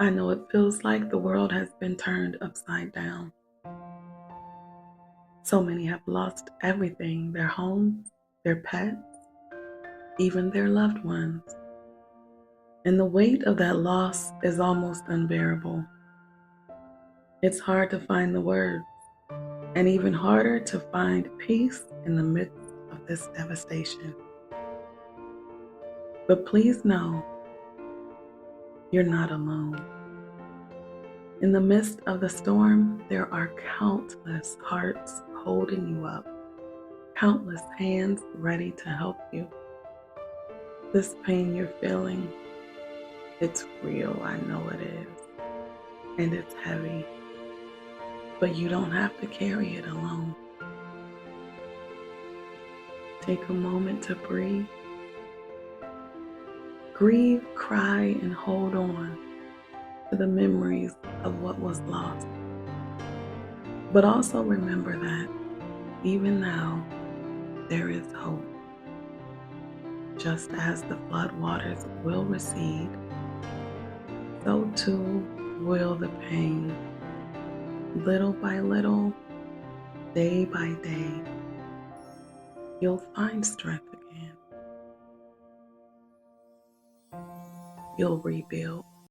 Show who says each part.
Speaker 1: I know it feels like the world has been turned upside down. So many have lost everything, their homes, their pets, even their loved ones. And the weight of that loss is almost unbearable. It's hard to find the words, and even harder to find peace in the midst of this devastation. But please know, you're not alone. In the midst of the storm, there are countless hearts holding you up, countless hands ready to help you. This pain you're feeling, it's real, I know it is, and it's heavy, but you don't have to carry it alone. Take a moment to breathe. Grieve, cry, and hold on to the memories of what was lost. But also remember that even now, there is hope. Just as the flood waters will recede, so too will the pain. Little by little, day by day, you'll find strength again. You'll rebuild.